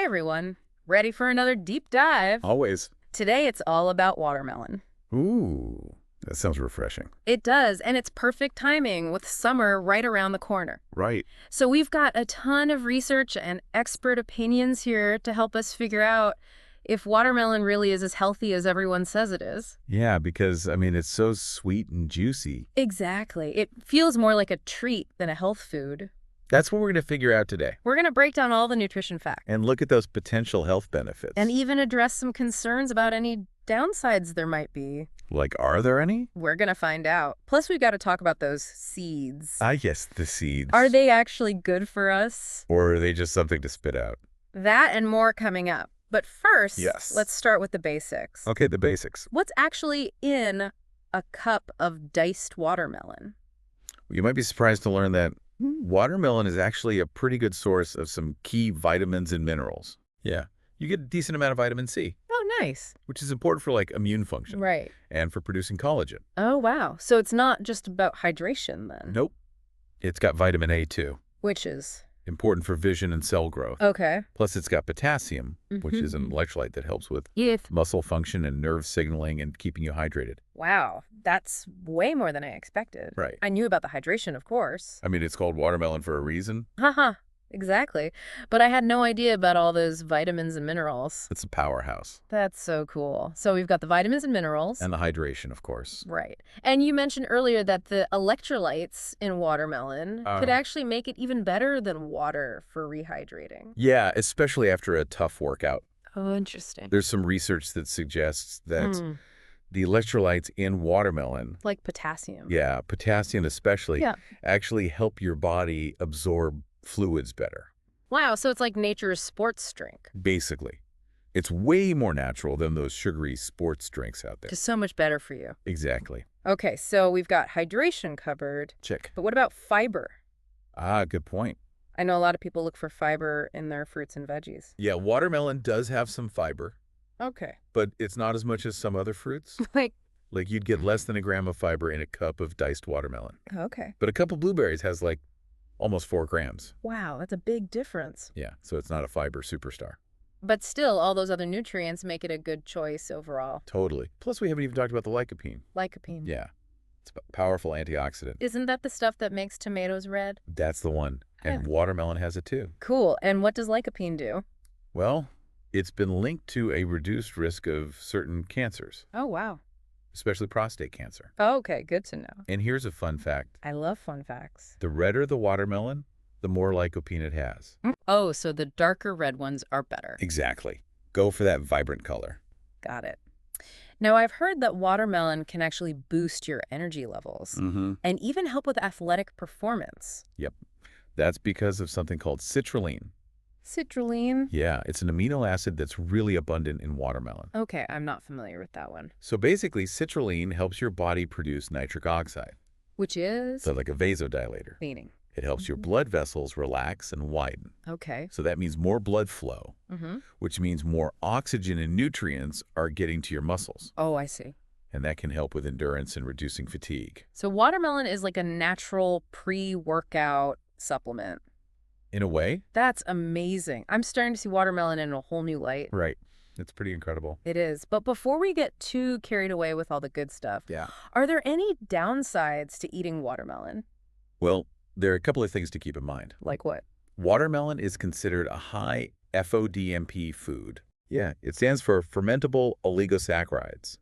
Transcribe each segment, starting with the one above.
Hey everyone, ready for another deep dive? Always. Today it's all about watermelon. Ooh, that sounds refreshing. It does, and it's perfect timing with summer right around the corner. Right. So we've got a ton of research and expert opinions here to help us figure out if watermelon really is as healthy as everyone says it is. Yeah, because, it's so sweet and juicy. Exactly. It feels more like a treat than a health food. That's what we're going to figure out today. We're going to break down all the nutrition facts. And look at those potential health benefits. And even address some concerns about any downsides there might be. Like, are there any? We're going to find out. Plus, we've got to talk about those seeds. Yes, the seeds. Are they actually good for us? Or are they just something to spit out? That and more coming up. But first, Yes. Let's start with the basics. Okay, the basics. What's actually in a cup of diced watermelon? You might be surprised to learn that watermelon is actually a pretty good source of some key vitamins and minerals. Yeah. You get a decent amount of vitamin C, Oh, nice. which is important for, immune function. Right. And for producing collagen. Oh, wow. So it's not just about hydration then? Nope. It's got vitamin A, too. Which is? Important for vision and cell growth. Okay. Plus, it's got potassium, which is an electrolyte that helps with muscle function and nerve signaling and keeping you hydrated. Wow. That's way more than I expected. Right. I knew about the hydration, of course. It's called watermelon for a reason. Haha. Exactly. But I had no idea about all those vitamins and minerals. It's a powerhouse. That's so cool. So we've got the vitamins and minerals. And the hydration, of course. Right. And you mentioned earlier that the electrolytes in watermelon could actually make it even better than water for rehydrating. Yeah, especially after a tough workout. Oh, interesting. There's some research that suggests that the electrolytes in watermelon, Like potassium. yeah, potassium especially, Yeah. actually help your body absorb fluids better. Wow, so it's like nature's sports drink. Basically. It's way more natural than those sugary sports drinks out there. Just so much better for you. Exactly. Okay, so we've got hydration covered. Check. But what about fiber? Good point. I know a lot of people look for fiber in their fruits and veggies. Yeah, watermelon does have some fiber, Okay. but it's not as much as some other fruits. Like, Like you'd get less than a gram of fiber in a cup of diced watermelon. okay. But a cup of blueberries has almost 4 grams. Wow, that's a big difference. Yeah, so it's not a fiber superstar. But still, all those other nutrients make it a good choice overall. Totally. Plus, we haven't even talked about the lycopene. Lycopene. Yeah, it's a powerful antioxidant. Isn't that the stuff that makes tomatoes red? That's the one. And Yeah. watermelon has it too. Cool. And what does lycopene do? Well, it's been linked to a reduced risk of certain cancers, Oh, wow. especially prostate cancer. Oh, okay, good to know. And here's a fun fact. I love fun facts. The redder the watermelon, the more lycopene it has. Oh, so the darker red ones are better. Exactly. Go for that vibrant color. Got it. Now, I've heard that watermelon can actually boost your energy levels and even help with athletic performance. Yep. That's because of something called citrulline. Citrulline? Yeah, it's an amino acid that's really abundant in watermelon. Okay, I'm not familiar with that one. So basically, citrulline helps your body produce nitric oxide. Which is? So like a vasodilator. Meaning. It helps your blood vessels relax and widen. Okay. So that means more blood flow, which means more oxygen and nutrients are getting to your muscles. Oh, I see. And that can help with endurance and reducing fatigue. So watermelon is like a natural pre-workout supplement. In a way. That's amazing. I'm starting to see watermelon in a whole new light. Right. It's pretty incredible. It is. But before we get too carried away with all the good stuff, Yeah. are there any downsides to eating watermelon? Well, there are a couple of things to keep in mind. Like what? Watermelon is considered a high FODMP food. Yeah, it stands for fermentable oligosaccharides,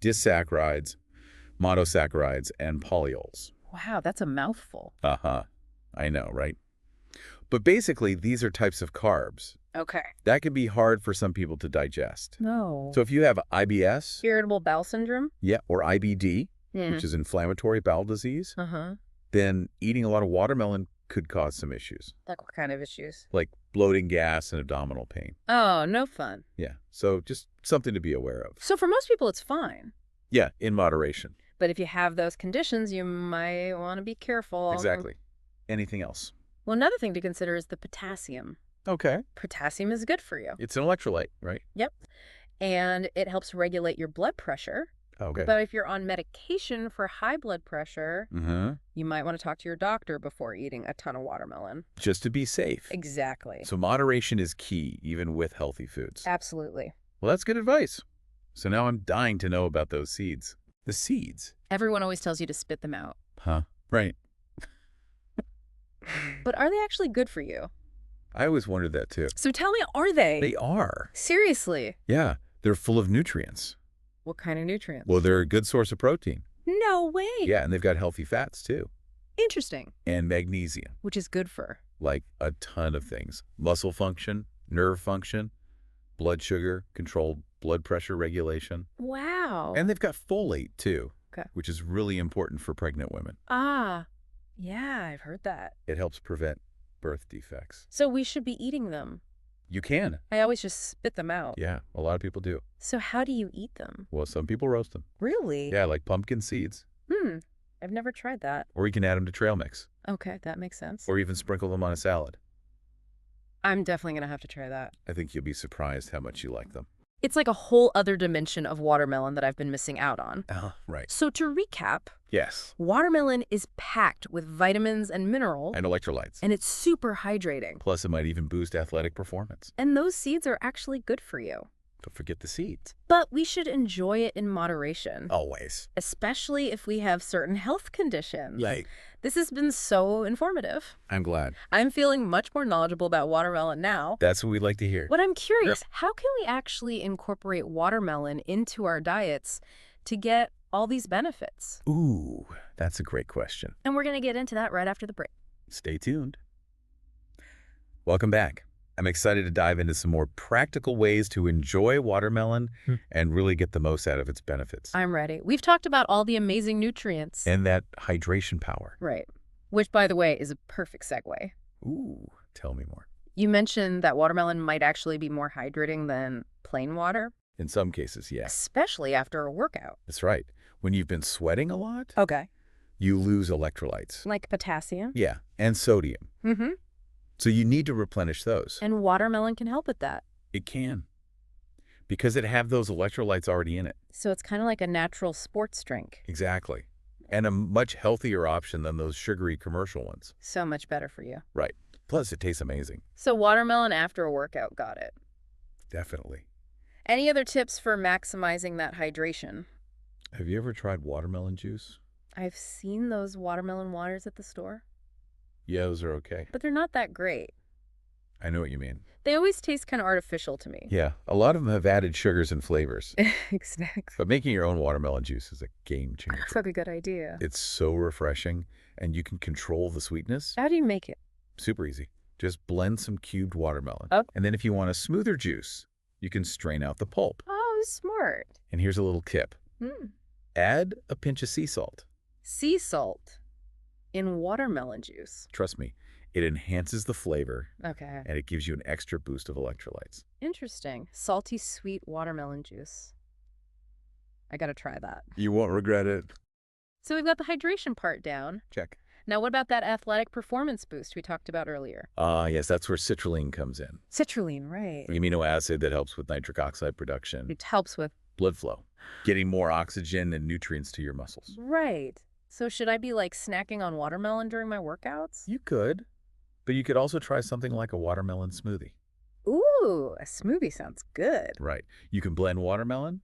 disaccharides, monosaccharides, and polyols. Wow, that's a mouthful. I know, right? But basically, these are types of carbs. Okay. That can be hard for some people to digest. No. So if you have IBS, Irritable bowel syndrome? yeah, or IBD, which is inflammatory bowel disease, then eating a lot of watermelon could cause some issues, Like what kind of issues? like bloating, gas, and abdominal pain. Oh, no fun. Yeah, so just something to be aware of. So for most people, it's fine. Yeah, in moderation. But if you have those conditions, you might want to be careful. Exactly. Anything else? Well, another thing to consider is the potassium. Okay. Potassium is good for you. It's an electrolyte, right? Yep. And it helps regulate your blood pressure. Okay. But if you're on medication for high blood pressure, Mm-hmm. you might want to talk to your doctor before eating a ton of watermelon. Just to be safe. Exactly. So moderation is key, even with healthy foods. Absolutely. Well, that's good advice. So now I'm dying to know about those seeds. The seeds? Everyone always tells you to spit them out. Huh? Right. But are they actually good for you? I always wondered that too. So tell me, are they? They are. Seriously? Yeah, they're full of nutrients. What kind of nutrients? Well, they're a good source of protein. No way. Yeah, and they've got healthy fats too. Interesting. And magnesium, Which is good for? like a ton of things. Muscle function, nerve function, blood sugar, controlled blood pressure regulation. Wow. And they've got folate too, Okay. which is really important for pregnant women. Ah, yeah, I've heard that. It helps prevent birth defects. So we should be eating them. You can. I always just spit them out. Yeah, a lot of people do. So how do you eat them? Well, some people roast them. Really? Yeah, like pumpkin seeds. I've never tried that. Or you can add them to trail mix. Okay, that makes sense. Or even sprinkle them on a salad. I'm definitely going to have to try that. I think you'll be surprised how much you like them. It's like a whole other dimension of watermelon that I've been missing out on. Right. So to recap, Yes. watermelon is packed with vitamins and minerals, And electrolytes. and it's super hydrating. Plus, it might even boost athletic performance. And those seeds are actually good for you. Don't forget the seeds. But we should enjoy it in moderation, Always. especially if we have certain health conditions. Like, This has been so informative. I'm glad. I'm feeling much more knowledgeable about watermelon now. That's what we'd like to hear. But I'm curious, how can we actually incorporate watermelon into our diets to get all these benefits? Ooh, that's a great question. And we're going to get into that right after the break. Stay tuned. Welcome back. I'm excited to dive into some more practical ways to enjoy watermelon and really get the most out of its benefits. I'm ready. We've talked about all the amazing nutrients. And that hydration power. Right. Which, by the way, is a perfect segue. Ooh, tell me more. You mentioned that watermelon might actually be more hydrating than plain water, In some cases, yes. especially after a workout. That's right. When you've been sweating a lot, Okay. you lose electrolytes. Like potassium? Yeah, and sodium. Mm-hmm. So you need to replenish those. And watermelon can help with that. It can. Because it have those electrolytes already in it. So it's kind of like a natural sports drink. Exactly. And a much healthier option than those sugary commercial ones. So much better for you. Right. Plus, it tastes amazing. So watermelon after a workout, got it. Definitely. Any other tips for maximizing that hydration? Have you ever tried watermelon juice? I've seen those watermelon waters at the store, Yeah, those are okay. but they're not that great. I know what you mean. They always taste kind of artificial to me. Yeah, a lot of them have added sugars and flavors. Exactly. But making your own watermelon juice is a game changer. Looks like a good idea. It's so refreshing, and you can control the sweetness. How do you make it? Super easy. Just blend some cubed watermelon. Oh. And then if you want a smoother juice, you can strain out the pulp. Oh, smart. And here's a little tip. Hmm. Add a pinch of sea salt. Sea salt in watermelon juice. Trust me, it enhances the flavor, Okay. and it gives you an extra boost of electrolytes. Interesting. Salty, sweet watermelon juice. I gotta try that. You won't regret it. So we've got the hydration part down. Check. Now, what about that athletic performance boost we talked about earlier? Yes, that's where citrulline comes in. Citrulline, right. The amino acid that helps with nitric oxide production, It helps with... blood flow, getting more oxygen and nutrients to your muscles. Right. So should I be like snacking on watermelon during my workouts? You could, but you could also try something like a watermelon smoothie. Ooh, a smoothie sounds good. Right. You can blend watermelon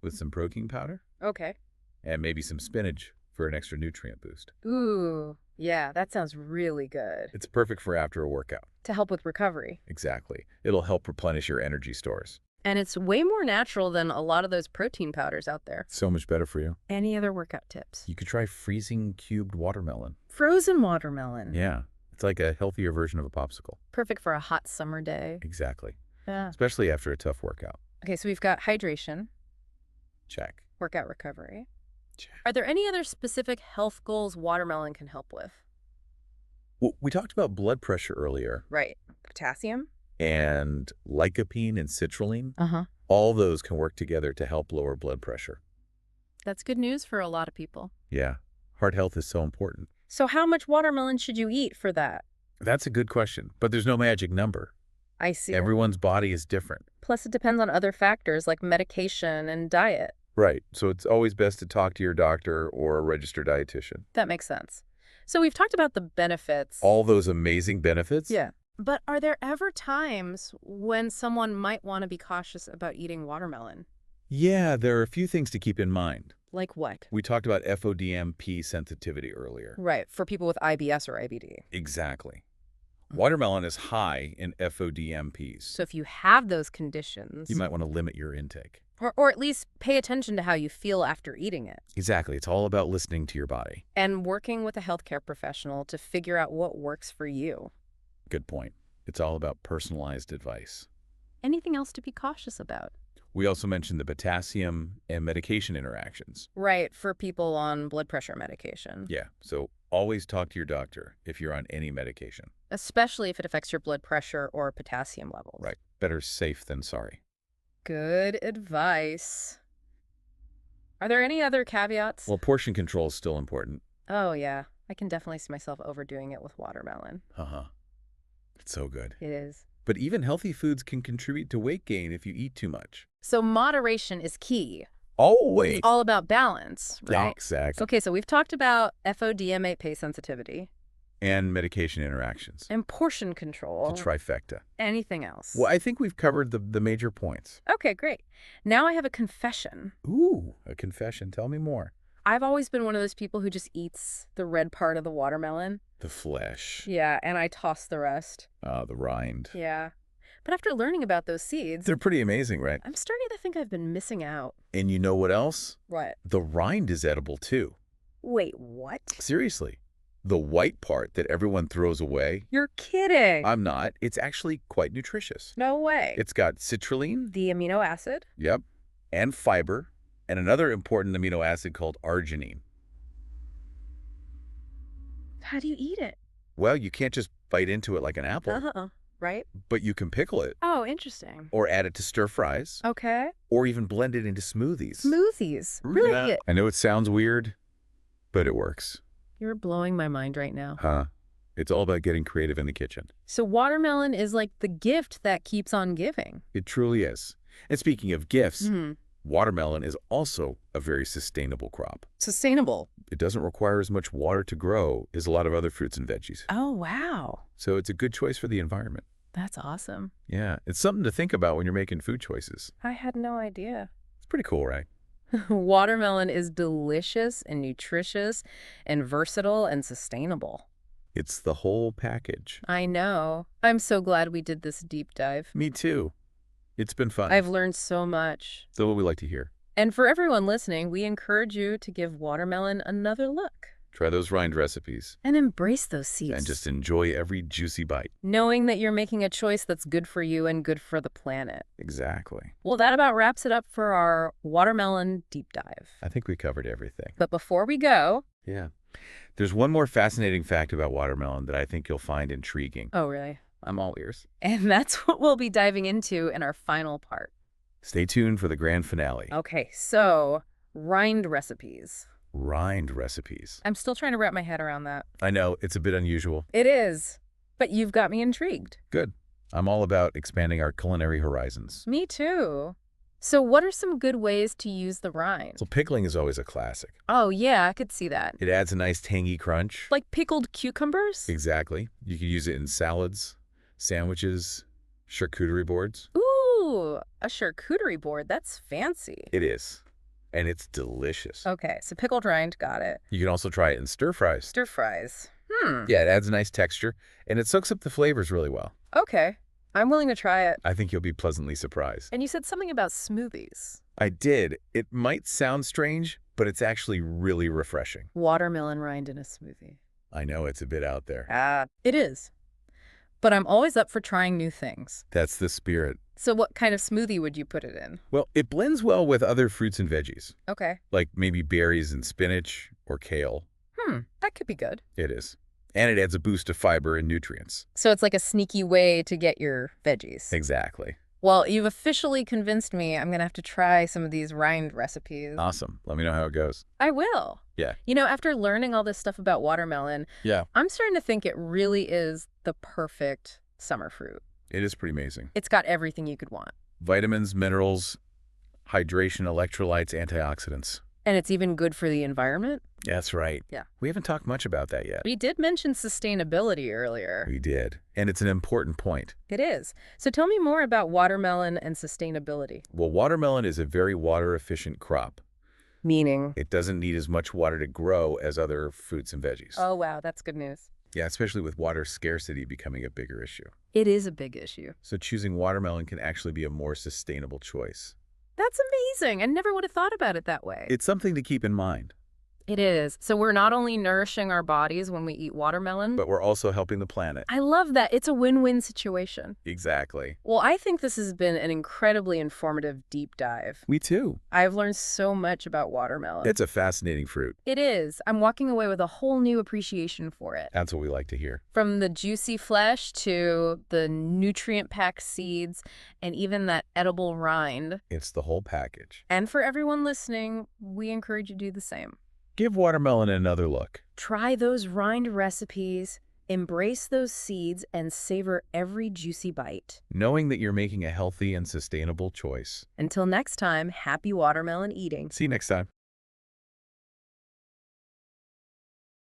with some protein powder Okay. and maybe some spinach for an extra nutrient boost. Ooh, yeah, that sounds really good. It's perfect for after a workout. To help with recovery. Exactly. It'll help replenish your energy stores. And it's way more natural than a lot of those protein powders out there. So much better for you. Any other workout tips? You could try freezing cubed watermelon. Frozen watermelon. Yeah. It's like a healthier version of a popsicle. Perfect for a hot summer day. Exactly. Yeah. Especially after a tough workout. Okay, so we've got hydration, Check. workout recovery. Check. Are there any other specific health goals watermelon can help with? Well, we talked about blood pressure earlier, Right. Potassium? and lycopene and citrulline. Uh-huh. All those can work together to help lower blood pressure. That's good news for a lot of people. Yeah. Heart health is so important. So how much watermelon should you eat for that? That's a good question, but there's no magic number. I see. Everyone's body is different. Plus, it depends on other factors like medication and diet. Right. So it's always best to talk to your doctor or a registered dietitian. That makes sense. So we've talked about the benefits. All those amazing benefits? Yeah. But are there ever times when someone might want to be cautious about eating watermelon? Yeah, there are a few things to keep in mind. Like what? We talked about FODMP sensitivity earlier. Right, for people with IBS or IBD. Exactly. Watermelon is high in FODMPs. So if you have those conditions, You might want to limit your intake. or at least pay attention to how you feel after eating it. Exactly. It's all about listening to your body. And working with a healthcare professional to figure out what works for you. Good point. It's all about personalized advice. Anything else to be cautious about? We also mentioned the potassium and medication interactions. Right, for people on blood pressure medication. Yeah, so always talk to your doctor if you're on any medication. Especially if it affects your blood pressure or potassium levels. Right. Better safe than sorry. Good advice. Are there any other caveats? Well, portion control is still important. Oh, yeah. I can definitely see myself overdoing it with watermelon. Uh-huh. It's so good. It is. But even healthy foods can contribute to weight gain if you eat too much. So moderation is key. Always. It's all about balance, right? Exactly. Okay, so we've talked about FODMAP sensitivity. And medication interactions. And portion control. The trifecta. Anything else? Well, I think we've covered the major points. Okay, great. Now I have a confession. Ooh, a confession. Tell me more. I've always been one of those people who just eats the red part of the watermelon. The flesh. Yeah, and I toss the rest. The rind. Yeah. But after learning about those seeds, They're pretty amazing, right? I'm starting to think I've been missing out. And you know what else? What? The rind is edible, too. Wait, what? Seriously. The white part that everyone throws away. You're kidding. I'm not. It's actually quite nutritious. No way. It's got citrulline. The amino acid? Yep. And fiber. And another important amino acid called arginine. How do you eat it? Well, you can't just bite into it like an apple. Right? But you can pickle it. Oh, interesting. Or add it to stir fries. Okay. Or even blend it into smoothies. Smoothies. Really? Yeah. I know it sounds weird, but it works. You're blowing my mind right now. Huh? It's all about getting creative in the kitchen. So watermelon is like the gift that keeps on giving. It truly is. And speaking of gifts, Hmm. watermelon is also a very sustainable crop. Sustainable. It doesn't require as much water to grow as a lot of other fruits and veggies. Oh, wow. So it's a good choice for the environment. That's awesome. Yeah, it's something to think about when you're making food choices. I had no idea. It's pretty cool, right? Watermelon is delicious and nutritious and versatile and sustainable. It's the whole package. I know. I'm so glad we did this deep dive. Me too. It's been fun. I've learned so much. That's what we like to hear. And for everyone listening, we encourage you to give watermelon another look. Try those rind recipes. And embrace those seeds. And just enjoy every juicy bite. knowing that you're making a choice that's good for you and good for the planet. Exactly. Well, that about wraps it up for our watermelon deep dive. I think we covered everything. But before we go... Yeah. There's one more fascinating fact about watermelon that I think you'll find intriguing. Oh, really? I'm all ears. And that's what we'll be diving into in our final part. Stay tuned for the grand finale. Okay, so rind recipes. Rind recipes. I'm still trying to wrap my head around that. I know, it's a bit unusual. It is, but you've got me intrigued. Good. I'm all about expanding our culinary horizons. Me too. So what are some good ways to use the rind? So pickling is always a classic. Oh, yeah, I could see that. It adds a nice tangy crunch. Like pickled cucumbers? Exactly. You could use it in salads, sandwiches, charcuterie boards. Ooh, a charcuterie board. That's fancy. It is. And it's delicious. Okay, so pickled rind, got it. You can also try it in stir fries. Stir fries. Yeah, it adds a nice texture, and it soaks up the flavors really well. Okay, I'm willing to try it. I think you'll be pleasantly surprised. And you said something about smoothies. I did. It might sound strange, but it's actually really refreshing. Watermelon rind in a smoothie. I know it's a bit out there. It is. But I'm always up for trying new things. That's the spirit. So what kind of smoothie would you put it in? Well, it blends well with other fruits and veggies, Okay. like maybe berries and spinach or kale. That could be good. It is. And it adds a boost of fiber and nutrients. So it's like a sneaky way to get your veggies. Exactly. Well, you've officially convinced me I'm going to have to try some of these rind recipes. Awesome. Let me know how it goes. I will. Yeah. You know, after learning all this stuff about watermelon, Yeah. I'm starting to think it really is the perfect summer fruit. It is pretty amazing. It's got everything you could want. Vitamins, minerals, Hydration, electrolytes, antioxidants. And it's even good for the environment? That's right. Yeah. We haven't talked much about that yet. We did mention sustainability earlier. We did. And it's an important point. It is. So tell me more about watermelon and sustainability. Well, watermelon is a very water-efficient crop. Meaning? It doesn't need as much water to grow as other fruits and veggies. Oh, wow, that's good news. Yeah, especially with water scarcity becoming a bigger issue. It is a big issue. So choosing watermelon can actually be a more sustainable choice. That's amazing. I never would have thought about it that way. It's something to keep in mind. It is. So we're not only nourishing our bodies when we eat watermelon, But we're also helping the planet. I love that. It's a win-win situation. Exactly. Well, I think this has been an incredibly informative deep dive. We too. I've learned so much about watermelon. It's a fascinating fruit. It is. I'm walking away with a whole new appreciation for it. That's what we like to hear. From the juicy flesh to the nutrient-packed seeds and even that edible rind. It's the whole package. And for everyone listening, we encourage you to do the same. Give watermelon another look. Try those rind recipes, embrace those seeds, and savor every juicy bite. Knowing that you're making a healthy and sustainable choice. Until next time, happy watermelon eating. See you next time.